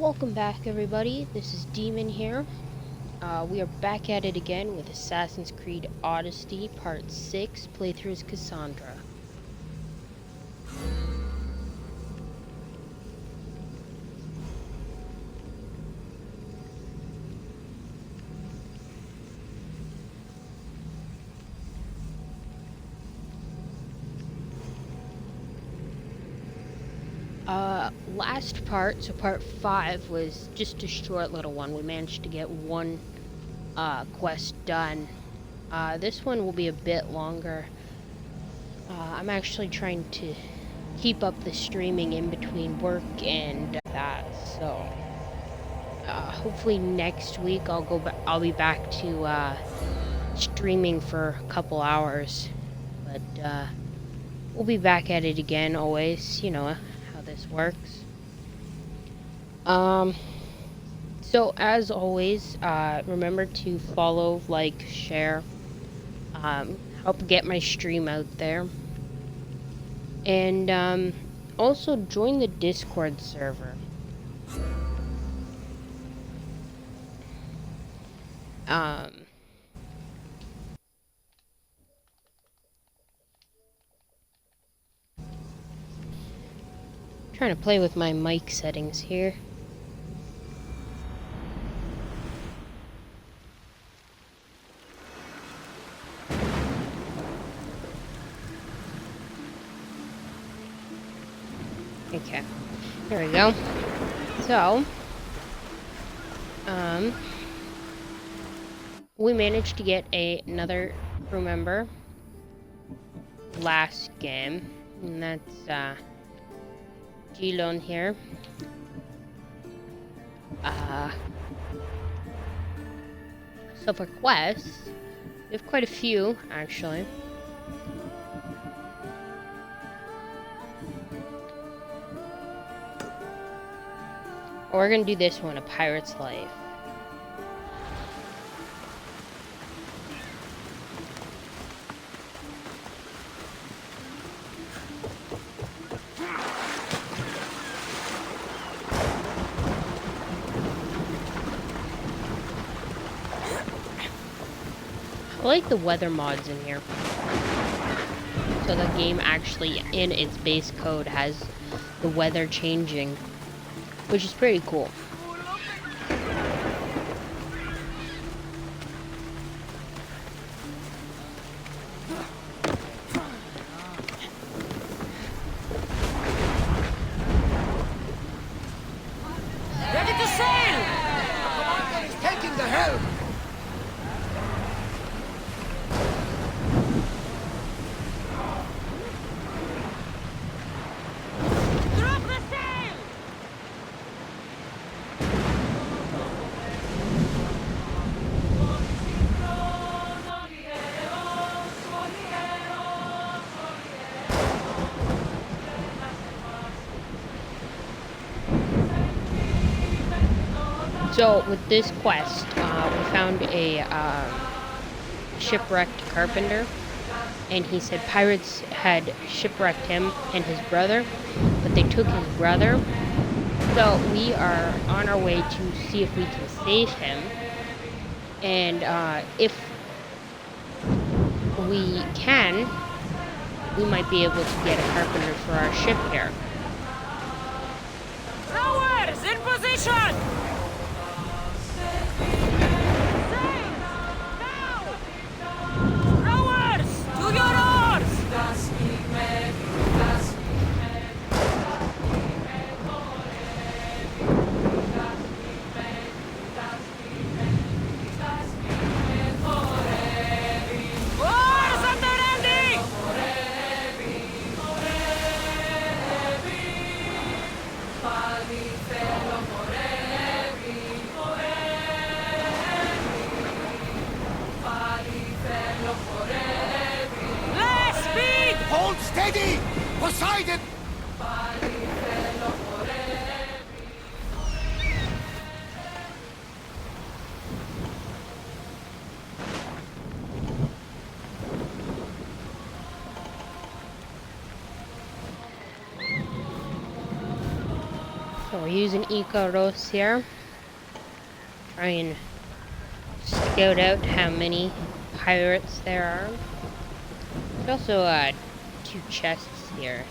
Welcome back, everybody. This is Demon here. We are back at it again with Assassin's Creed Odyssey Part 6, playthrough as Kassandra. Last part, so part 5, was just a short little one. We managed to get one quest done. This one will be a bit longer. I'm actually trying to keep up the streaming in between work and that, so hopefully next week I'll be back to streaming for a couple hours, but we'll be back at it again always, you know how this works. So as always, remember to follow, like, share, help get my stream out there, and also join the Discord server. Trying to play with my mic settings here. Okay, there we go. So, we managed to get another crew member last game, and that's G-Lone here. So for quests, we have quite a few, actually. We're gonna do this one, A Pirate's Life. I like the weather mods in here. So the game actually, in its base code, has the weather changing, which is pretty cool. Ready to sail! The commander is taking the helm! Drop the sail! So with this quest, we found a shipwrecked carpenter, and he said pirates had shipwrecked him and his brother, but they took his brother. So we are on our way to see if we can save him, and if we can, we might be able to get a carpenter for our ship here. Rowers, in position! Hold steady! Poseidon! So we're using Ikaros here. Try and scout out how many pirates there are. There's also 2 chests here.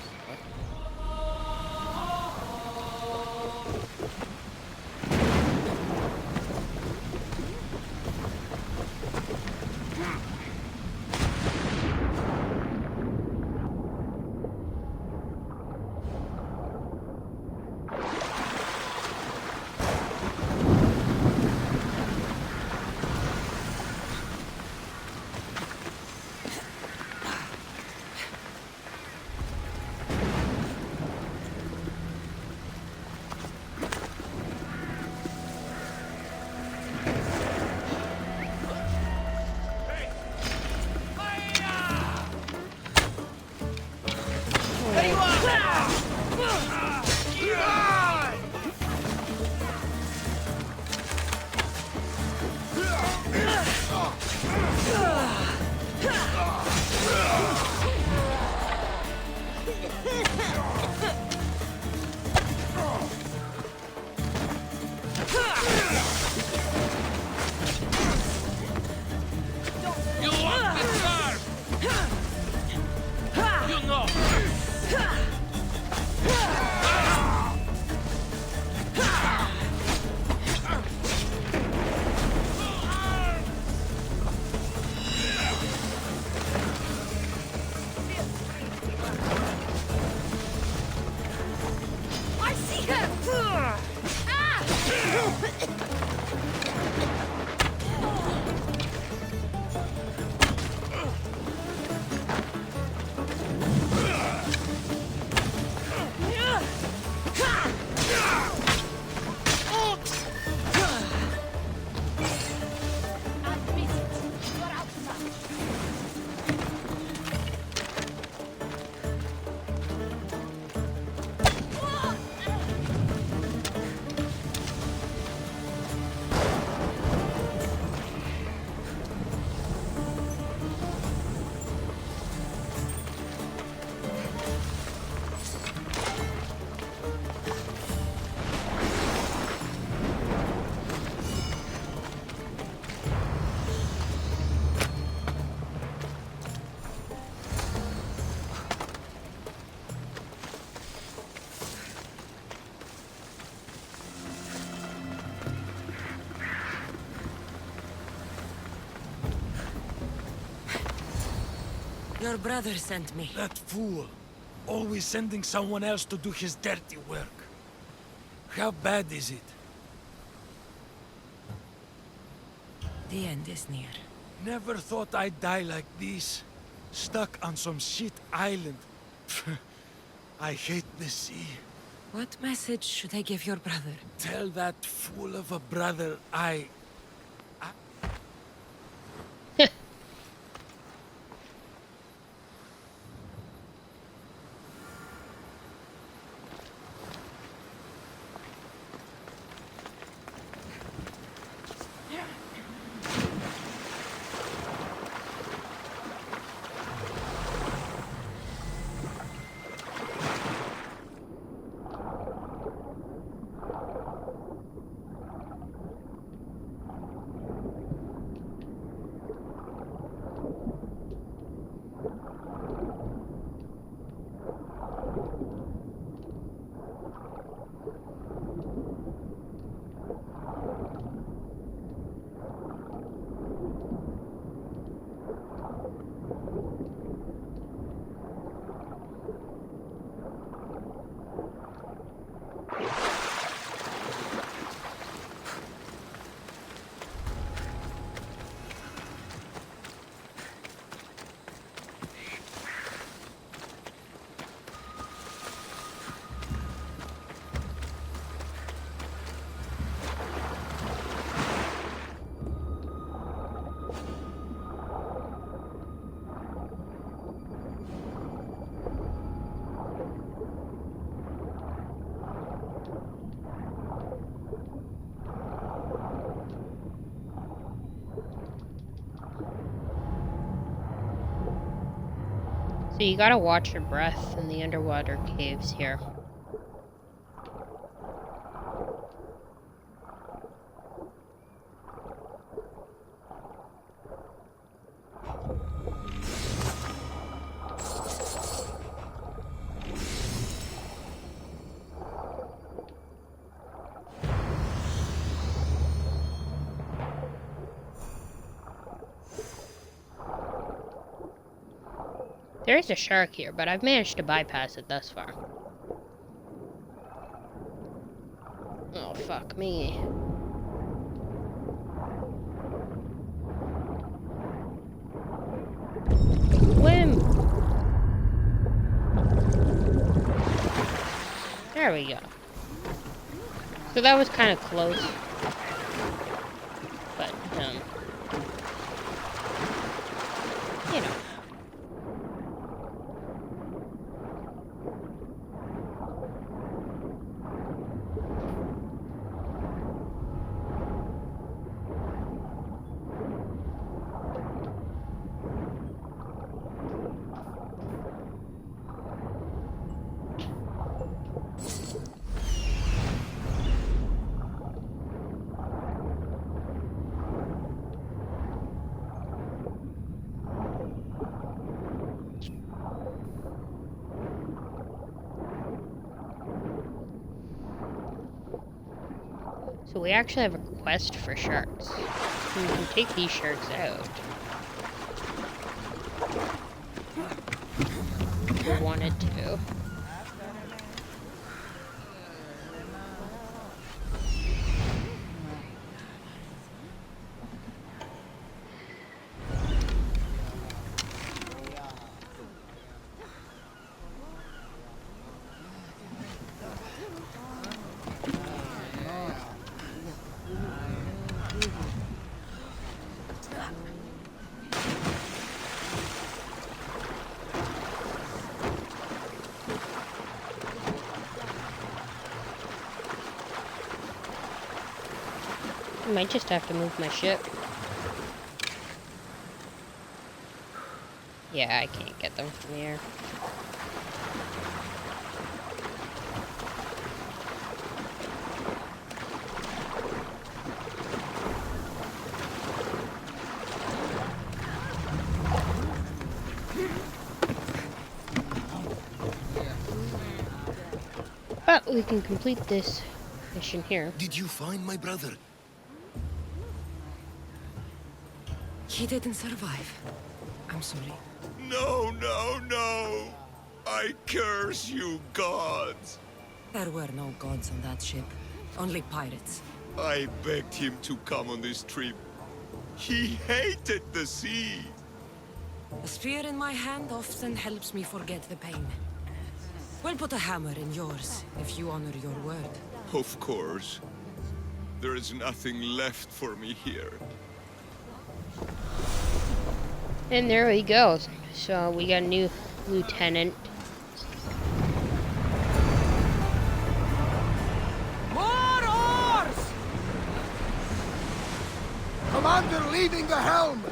Your brother sent me. That fool. Always sending someone else to do his dirty work. How bad is it? The end is near. Never thought I'd die like this. Stuck on some shit island. I hate the sea. What message should I give your brother? Tell that fool of a brother So you gotta watch your breath in the underwater caves here. There is a shark here, but I've managed to bypass it thus far. Oh, fuck me. Swim! There we go. So that was kind of close. But, you know. So we actually have a quest for sharks. We can take these sharks out. If we wanted to. I might just have to move my ship. Yeah, I can't get them from here. But we can complete this mission here. Did you find my brother? He didn't survive. I'm sorry. No, no, no! I curse you, gods! There were no gods on that ship. Only pirates. I begged him to come on this trip. He hated the sea! A spear in my hand often helps me forget the pain. We'll put a hammer in yours, if you honor your word. Of course. There is nothing left for me here. And there we go. So we got a new lieutenant. More oars! Commander leading the helm!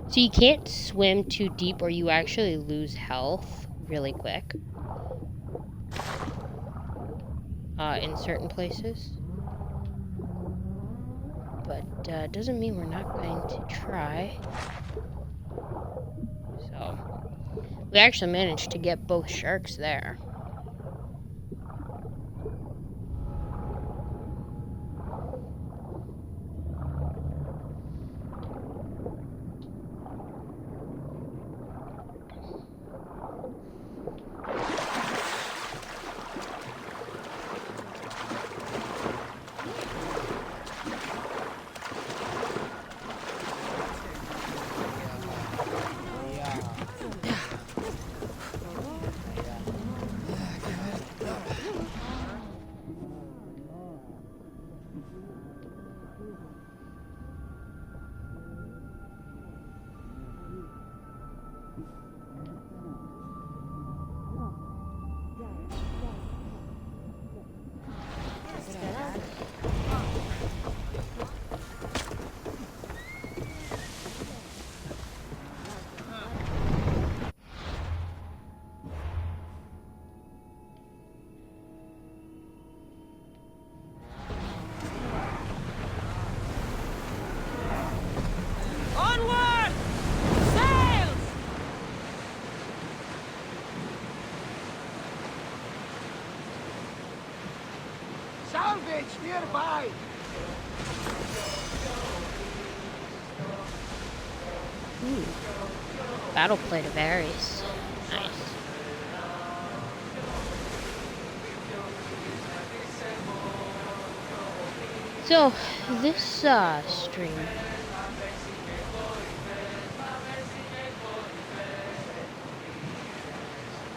So you can't swim too deep or you actually lose health really quick. In certain places. But doesn't mean we're not going to try. So we actually managed to get both sharks there. salvage nearby. Ooh. Battle plate of Ares. Nice. So, this stream,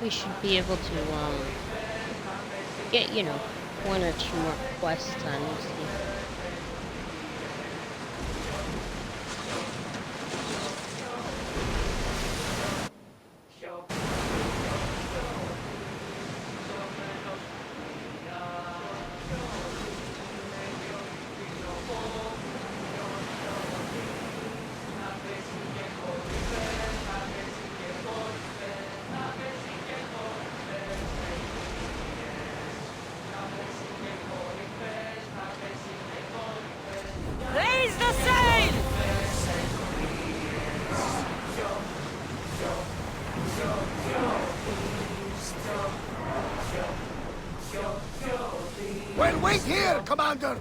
we should be able to get, you know, one or two more quests done. We'll see. Raise the sail! Well, wait here, Commander.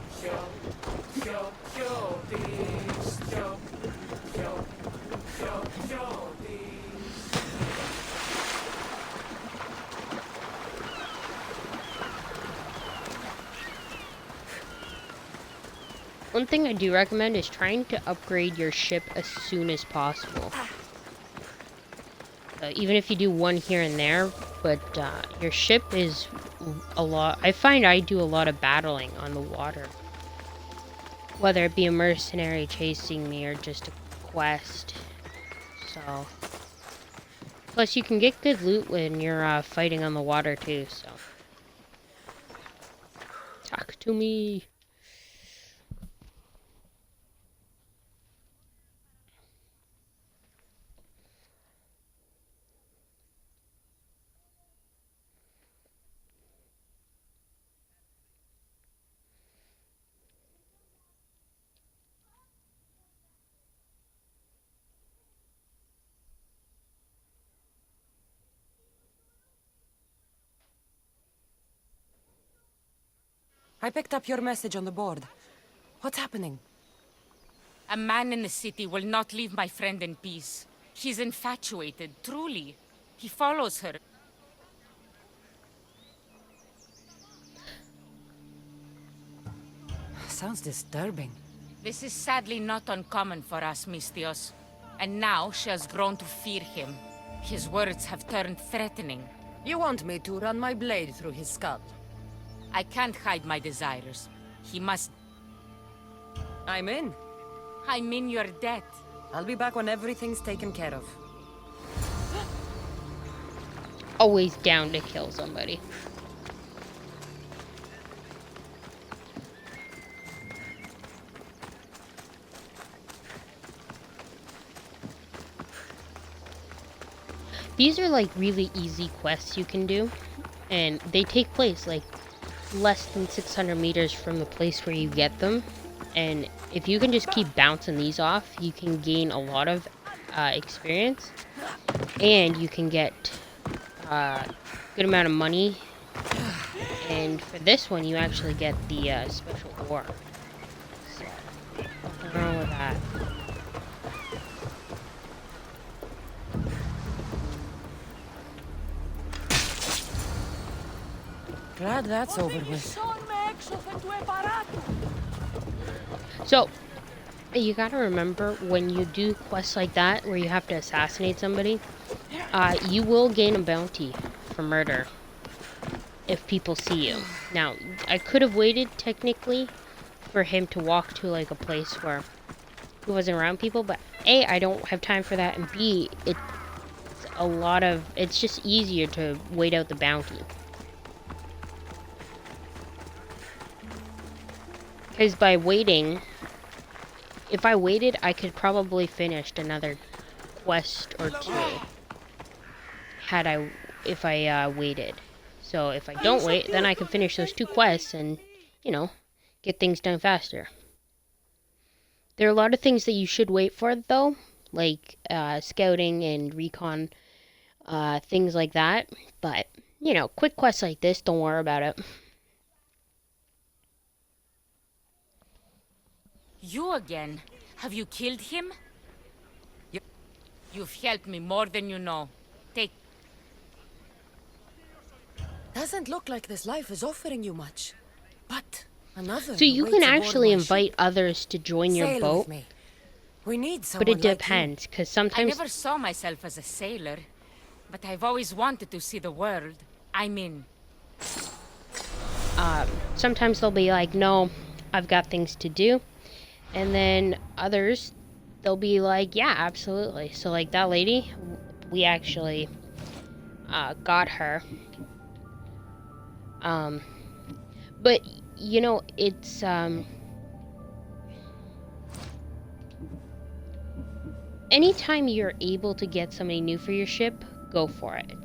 One thing I do recommend is trying to upgrade your ship as soon as possible. Even if you do one here and there, but your ship is a lot. I find I do a lot of battling on the water. Whether it be a mercenary chasing me or just a quest. So. Plus you can get good loot when you're fighting on the water too, so. Talk to me. I picked up your message on the board. What's happening? A man in the city will not leave my friend in peace. He's infatuated, truly. He follows her. Sounds disturbing. This is sadly not uncommon for us, Mistios. And now she has grown to fear him. His words have turned threatening. You want me to run my blade through his skull? I can't hide my desires. He must... I'm in. I'm in your debt. I'll be back when everything's taken care of. Always down to kill somebody. These are like really easy quests you can do, and they take place like less than 600 meters from the place where you get them. And if you can just keep bouncing these off, you can gain a lot of experience, and you can get a good amount of money. And for this one, you actually get the special ore. So, nothing wrong with that. Glad that's over with. So, you gotta remember, when you do quests like that, where you have to assassinate somebody, you will gain a bounty for murder if people see you. Now, I could have waited, technically, for him to walk to, like, a place where he wasn't around people, but A, I don't have time for that, and B, it's just easier to wait out the bounty. Because by waiting, if I waited, I could probably finish another quest or two. If I waited. So if I don't wait, then I can finish those two quests and, you know, get things done faster. There are a lot of things that you should wait for, though, like scouting and recon, things like that. But, you know, quick quests like this, don't worry about it. You again? Have you killed him? You've helped me more than you know. Take... Doesn't look like this life is offering you much. But another So you can awaits aboard actually my invite ship. others to join your Sail boat, with me. We need someone but it like you. depends, because I sometimes never saw myself as a sailor, but I've always wanted to see the world. I mean, sometimes they'll be like, no, I've got things to do. And then others, they'll be like, yeah, absolutely. So like that lady, we actually got her. But you know, it's anytime you're able to get somebody new for your ship, go for it.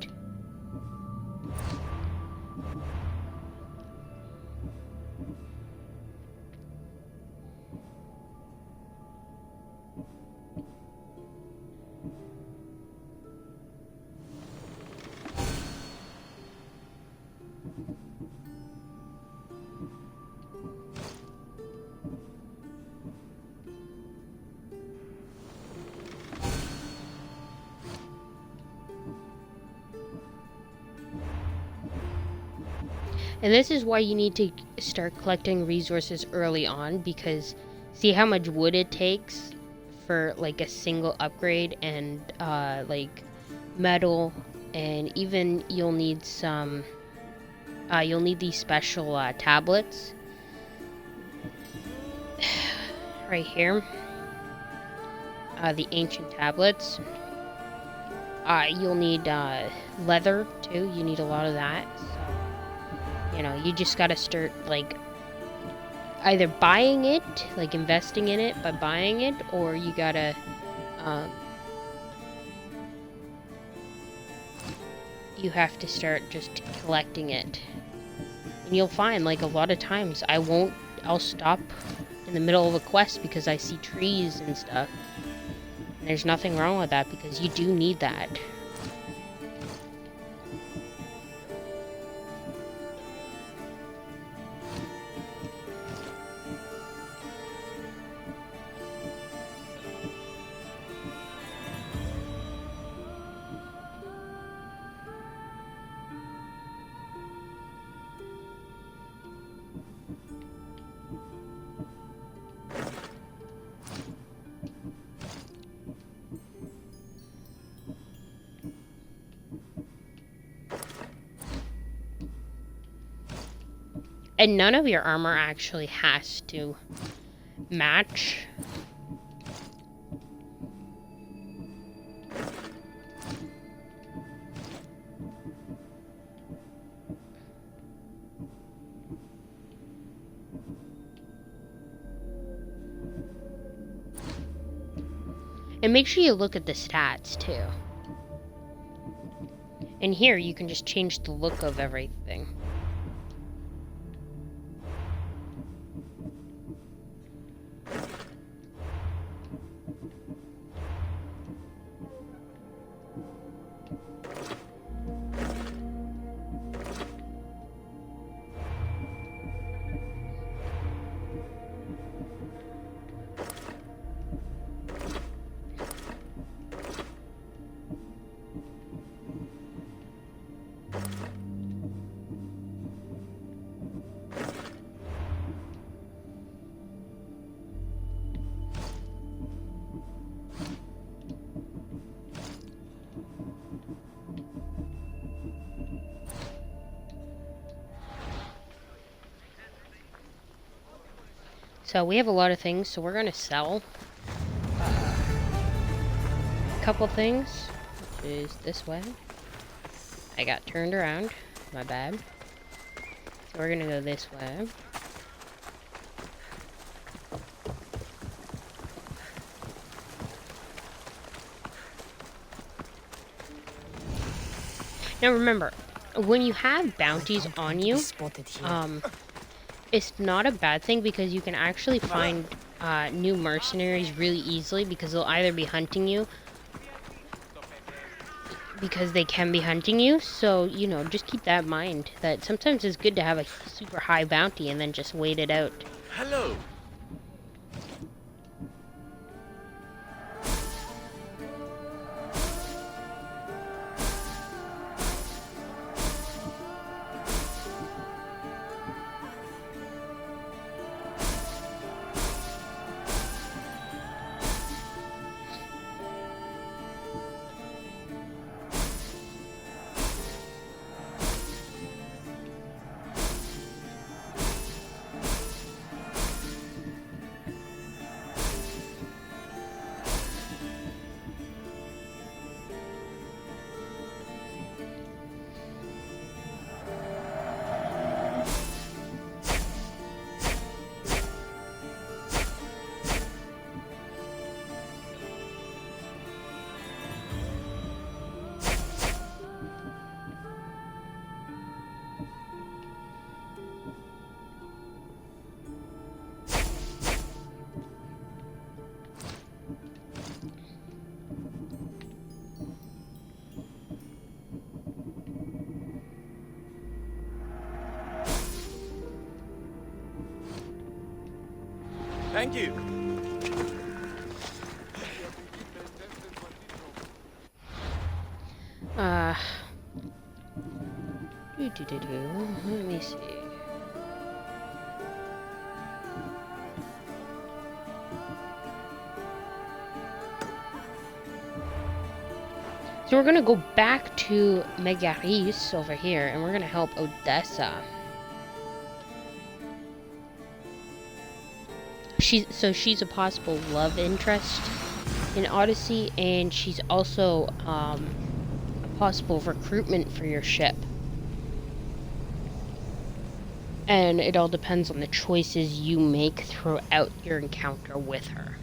And this is why you need to start collecting resources early on, because see how much wood it takes for like a single upgrade, and like metal, and even you'll need some you'll need these special tablets right here, the ancient tablets. You'll need leather too. You need a lot of that. So, you know, you just gotta start, like, either buying it, like investing in it by buying it, or you gotta, you have to start just collecting it. And you'll find, like, a lot of times I'll stop in the middle of a quest because I see trees and stuff. And there's nothing wrong with that, because you do need that. And none of your armor actually has to match. And make sure you look at the stats too. And here you can just change the look of everything. So we have a lot of things, so we're gonna sell a couple things, which is this way. I got turned around, my bad. So we're gonna go this way. Now remember, when you have bounties on you, it's not a bad thing, because you can actually find new mercenaries really easily, because they'll either be hunting you, because they can be hunting you. So, you know, just keep that in mind, that sometimes it's good to have a super high bounty and then just wait it out. Hello. Thank you. Let me see. So we're gonna go back to Megaris over here, and we're gonna help Odessa. She's a possible love interest in Odyssey, and she's also a possible recruitment for your ship. And it all depends on the choices you make throughout your encounter with her.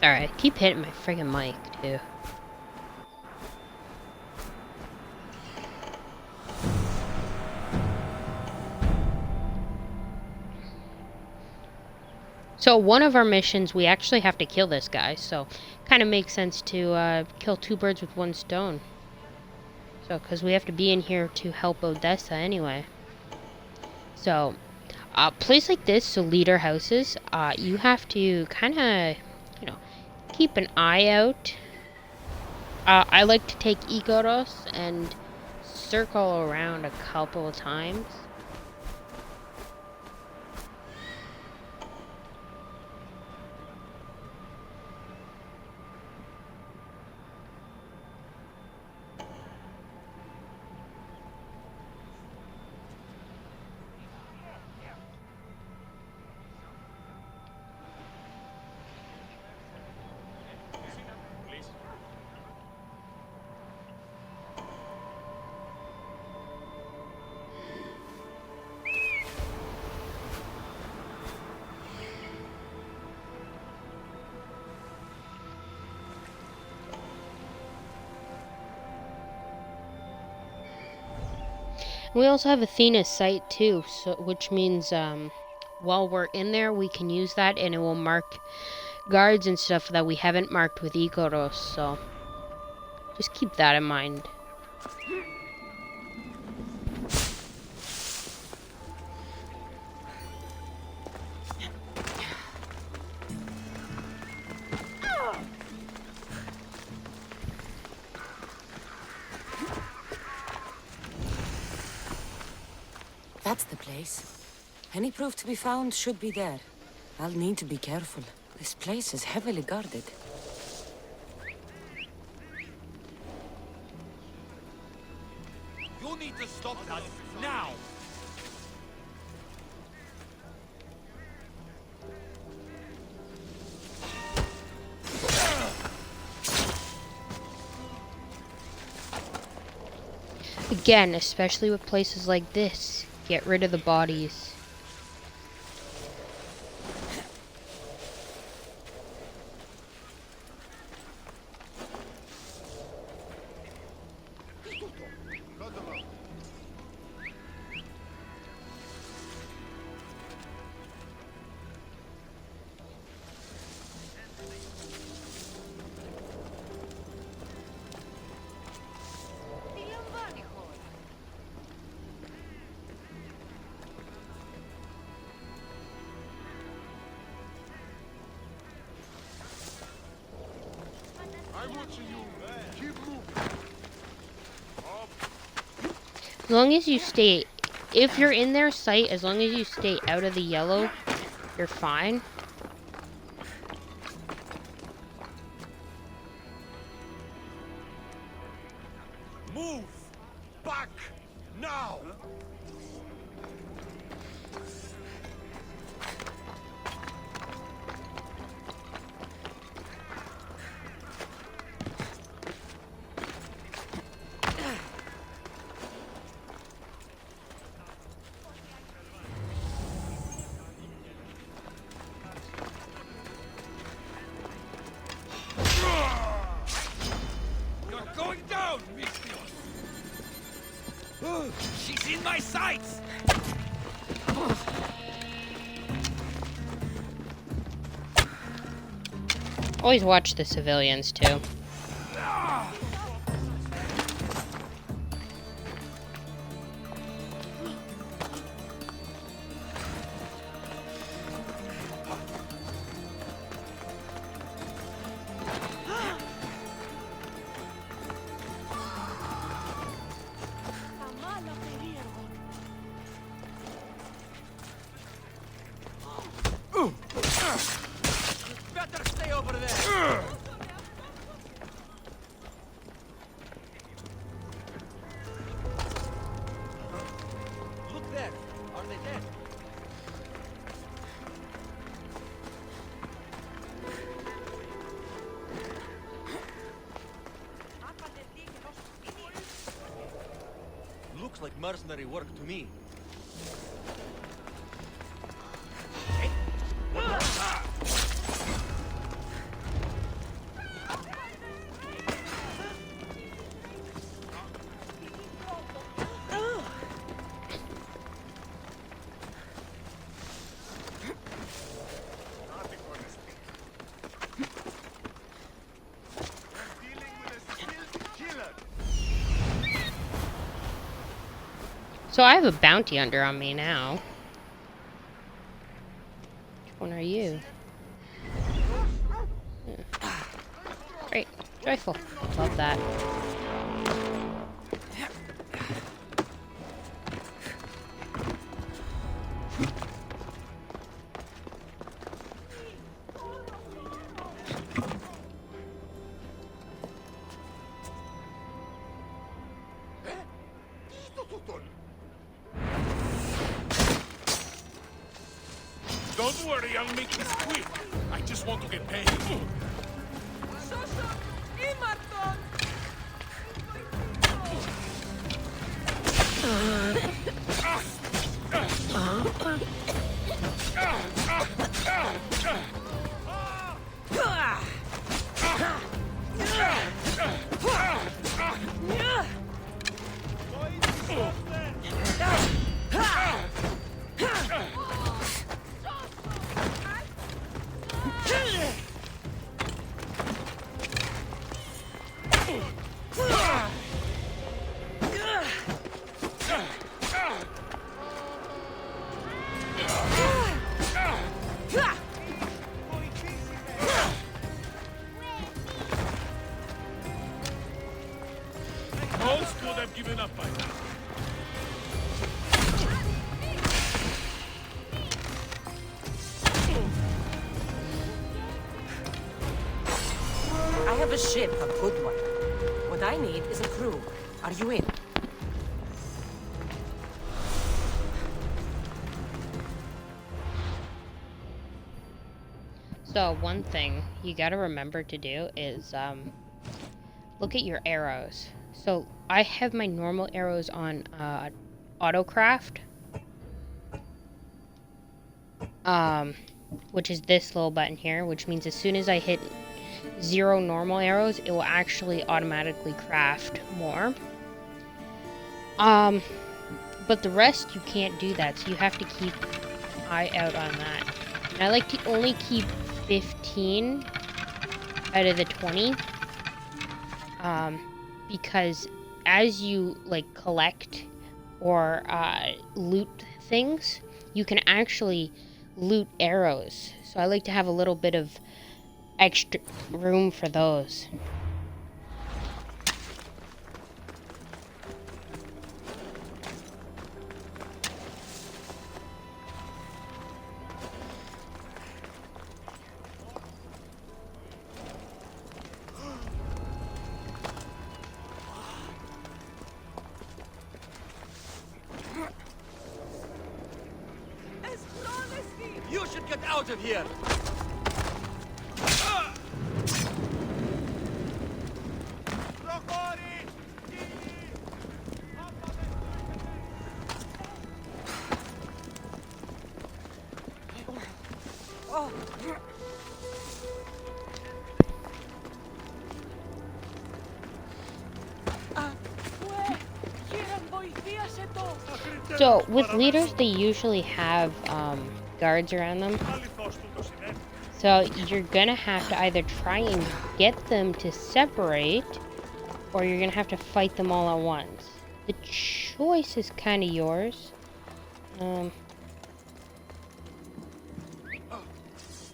Alright, keep hitting my friggin' mic, too. So one of our missions, we actually have to kill this guy, so kind of makes sense to kill two birds with one stone. So, because we have to be in here to help Odessa anyway. So, a place like this, so leader houses, you have to kind of, keep an eye out. I like to take Igoros and circle around a couple of times. We also have Athena's site too, so which means while we're in there, we can use that, and it will mark guards and stuff that we haven't marked with Igoros. So just keep that in mind. That's the place. Any proof to be found should be there. I'll need to be careful. This place is heavily guarded. You need to stop that now! Again, especially with places like this, get rid of the bodies. As long as you stay, if you're in their sight, as long as you stay out of the yellow, you're fine. Move! Back! Now! You're going down, Mistios! She's in my sights! Always watch the civilians too. Better stay over there! Look there! Are they dead? Looks like mercenary work to me. So I have a bounty hunter on me now. Which one are you? Yeah. Great. Joyful. Love that. Don't worry, I'll make this quick. I just want to get paid. Most would have given up by now. I have a ship, a good one. What I need is a crew. Are you in? So one thing you gotta remember to do is look at your arrows. So I have my normal arrows on autocraft, which is this little button here, which means as soon as I hit 0 normal arrows, it will actually automatically craft more. But the rest you can't do that, so you have to keep an eye out on that. And I like to only keep 15 out of the 20, because as you like collect or loot things, you can actually loot arrows. So I like to have a little bit of extra room for those. You should get out of here! So with leaders, they usually have guards around them. So you're gonna have to either try and get them to separate, or you're gonna have to fight them all at once. The choice is kind of yours.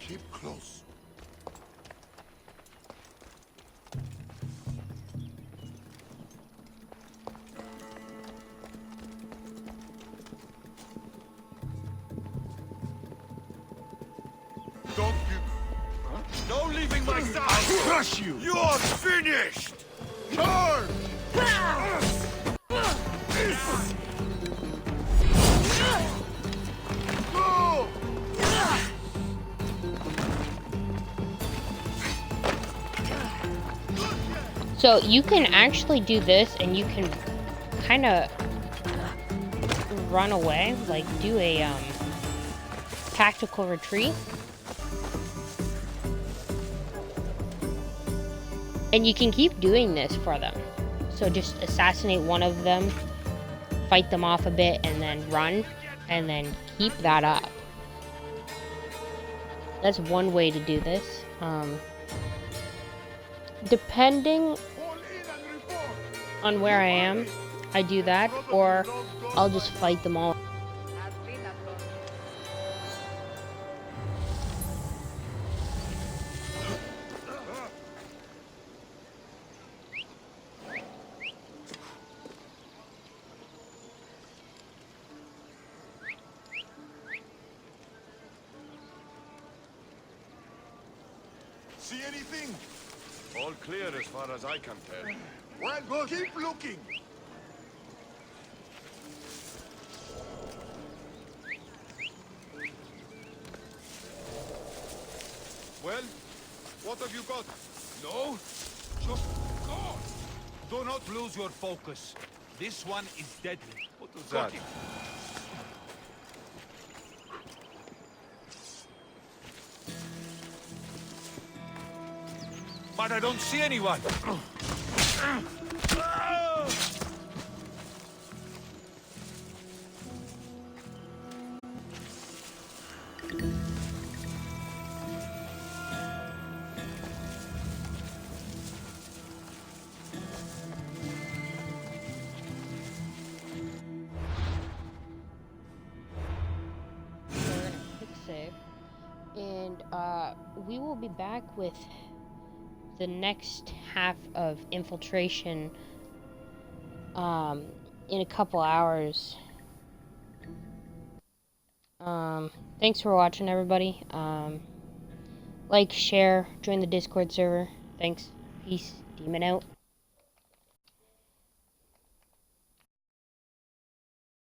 Keep close. Don't give... No leaving my side! I'll crush you! You're finished! Charge! Go! So you can actually do this, and you can kind of run away, like do a tactical retreat. And you can keep doing this for them. So just assassinate one of them, fight them off a bit, and then run, and then keep that up. That's one way to do this. Depending on where I am, I do that, or I'll just fight them all. See anything? All clear as far as I can tell. Well, go keep looking. Well, what have you got? No? Just go! Do not lose your focus. This one is deadly. What was that? But I don't see anyone. Quick save. And we will be back with the next half of infiltration in a couple hours. Thanks for watching, everybody. Like, share, join the Discord server. Thanks. Peace. Demon out.